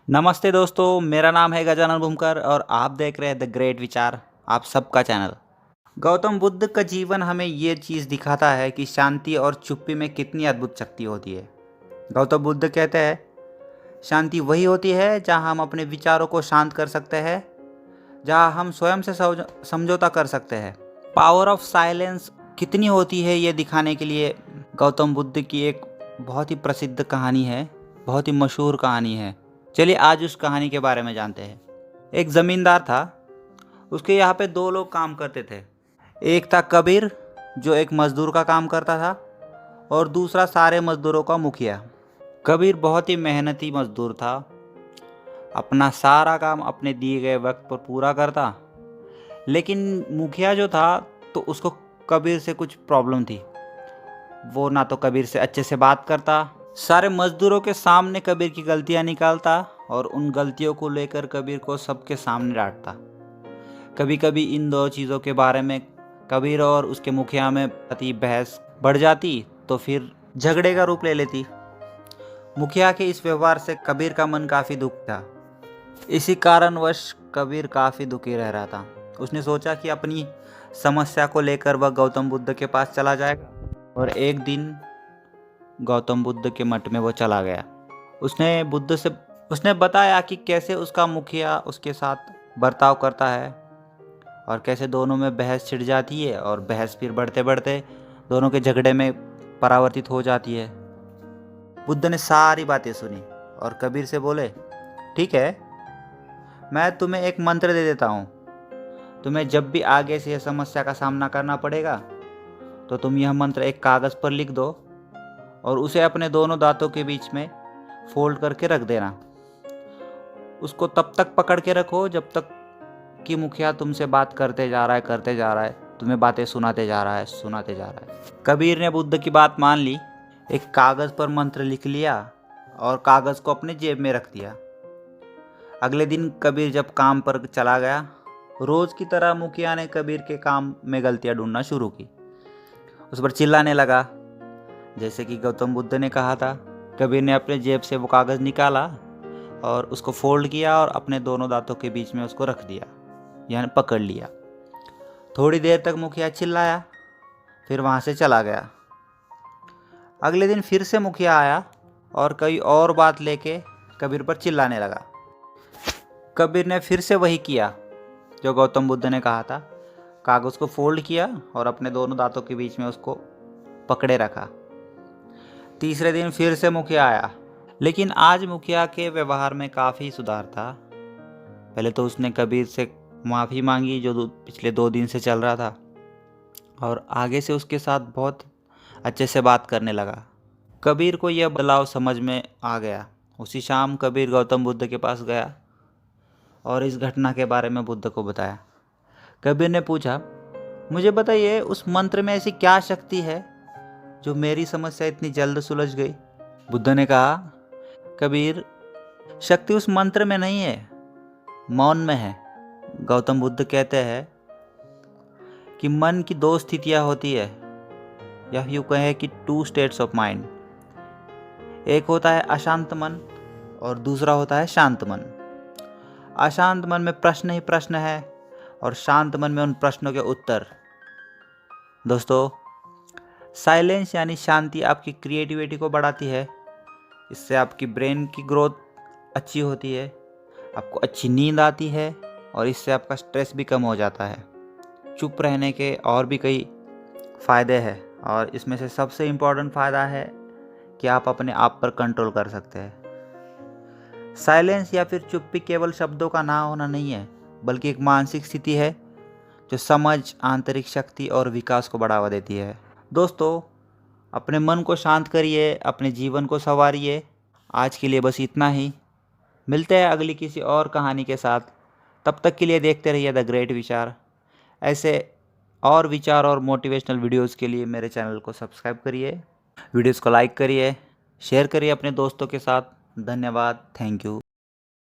नमस्ते दोस्तों, मेरा नाम है गजानन भूमकर और आप देख रहे हैं द ग्रेट विचार, आप सबका चैनल। गौतम बुद्ध का जीवन हमें ये चीज़ दिखाता है कि शांति और चुप्पी में कितनी अद्भुत शक्ति होती है। गौतम बुद्ध कहते हैं, शांति वही होती है जहाँ हम अपने विचारों को शांत कर सकते हैं, जहाँ हम स्वयं से समझौता कर सकते हैं। पावर ऑफ साइलेंस कितनी होती है ये दिखाने के लिए गौतम बुद्ध की एक बहुत ही प्रसिद्ध कहानी है, बहुत ही मशहूर कहानी है। चलिए आज उस कहानी के बारे में जानते हैं। एक ज़मींदार था, उसके यहाँ पे दो लोग काम करते थे। एक था कबीर जो एक मज़दूर का काम करता था और दूसरा सारे मज़दूरों का मुखिया। कबीर बहुत ही मेहनती मज़दूर था, अपना सारा काम अपने दिए गए वक्त पर पूरा करता। लेकिन मुखिया जो था तो उसको कबीर से कुछ प्रॉब्लम थी। वो ना तो कबीर से अच्छे से बात करता, सारे मजदूरों के सामने कबीर की गलतियां निकालता और उन गलतियों को लेकर कबीर को सबके सामने डांटता। कभी कभी इन दो चीज़ों के बारे में कबीर और उसके मुखिया में अति बहस बढ़ जाती तो फिर झगड़े का रूप ले लेती। मुखिया के इस व्यवहार से कबीर का मन काफ़ी दुख था। इसी कारणवश कबीर काफ़ी दुखी रह रहा था। उसने सोचा कि अपनी समस्या को लेकर वह गौतम बुद्ध के पास चला जाएगा और एक दिन गौतम बुद्ध के मठ में वो चला गया। उसने बताया कि कैसे उसका मुखिया उसके साथ बर्ताव करता है और कैसे दोनों में बहस छिड़ जाती है और बहस फिर बढ़ते बढ़ते दोनों के झगड़े में परावर्तित हो जाती है। बुद्ध ने सारी बातें सुनी और कबीर से बोले, ठीक है, मैं तुम्हें एक मंत्र दे देता हूँ। तुम्हें जब भी आगे से यह समस्या का सामना करना पड़ेगा तो तुम यह मंत्र एक कागज़ पर लिख दो और उसे अपने दोनों दांतों के बीच में फोल्ड करके रख देना। उसको तब तक पकड़ के रखो जब तक कि मुखिया तुमसे बात करते जा रहा है, तुम्हें बातें सुनाते जा रहा है। कबीर ने बुद्ध की बात मान ली, एक कागज़ पर मंत्र लिख लिया और कागज़ को अपने जेब में रख दिया। अगले दिन कबीर जब काम पर चला गया, रोज़ की तरह मुखिया ने कबीर के काम में गलतियां ढूंढना शुरू की। उस पर चिल्लाने लगा, जैसे कि गौतम बुद्ध ने कहा था। कबीर ने अपने जेब से वो कागज़ निकाला और उसको फोल्ड किया और अपने दोनों दांतों के बीच में उसको रख दिया, यानी पकड़ लिया। थोड़ी देर तक मुखिया चिल्लाया, फिर वहाँ से चला गया। अगले दिन फिर से मुखिया आया और कोई और बात लेके कबीर पर चिल्लाने लगा। कबीर ने फिर से वही किया जो गौतम बुद्ध ने कहा था, कागज़ को फोल्ड किया और अपने दोनों दांतों के बीच में उसको पकड़े रखा। तीसरे दिन फिर से मुखिया आया, लेकिन आज मुखिया के व्यवहार में काफ़ी सुधार था। पहले तो उसने कबीर से माफ़ी मांगी जो पिछले 2 दिन से चल रहा था और आगे से उसके साथ बहुत अच्छे से बात करने लगा। कबीर को यह बदलाव समझ में आ गया। उसी शाम कबीर गौतम बुद्ध के पास गया और इस घटना के बारे में बुद्ध को बताया। कबीर ने पूछा, मुझे बताइए, उस मंत्र में ऐसी क्या शक्ति है जो मेरी समस्या इतनी जल्द सुलझ गई? बुद्ध ने कहा, कबीर, शक्ति उस मंत्र में नहीं है, मौन में है। गौतम बुद्ध कहते हैं कि मन की 2 स्थितियां होती है, या यूँ कहें कि 2 स्टेट्स ऑफ माइंड। एक होता है अशांत मन और दूसरा होता है शांत मन। अशांत मन में प्रश्न ही प्रश्न है और शांत मन में उन प्रश्नों के उत्तर। दोस्तों, साइलेंस यानी शांति आपकी क्रिएटिविटी को बढ़ाती है। इससे आपकी ब्रेन की ग्रोथ अच्छी होती है, आपको अच्छी नींद आती है और इससे आपका स्ट्रेस भी कम हो जाता है। चुप रहने के और भी कई फ़ायदे हैं और इसमें से सबसे इम्पोर्टेंट फ़ायदा है कि आप अपने आप पर कंट्रोल कर सकते हैं। साइलेंस या फिर चुप्पी केवल शब्दों का ना होना नहीं है, बल्कि एक मानसिक स्थिति है जो समझ, आंतरिक शक्ति और विकास को बढ़ावा देती है। दोस्तों, अपने मन को शांत करिए, अपने जीवन को संवारिए। आज के लिए बस इतना ही। मिलते हैं अगली किसी और कहानी के साथ। तब तक के लिए देखते रहिए द ग्रेट विचार। ऐसे और विचार और मोटिवेशनल वीडियोस के लिए मेरे चैनल को सब्सक्राइब करिए, वीडियोस को लाइक करिए, शेयर करिए अपने दोस्तों के साथ। धन्यवाद, थैंक यू।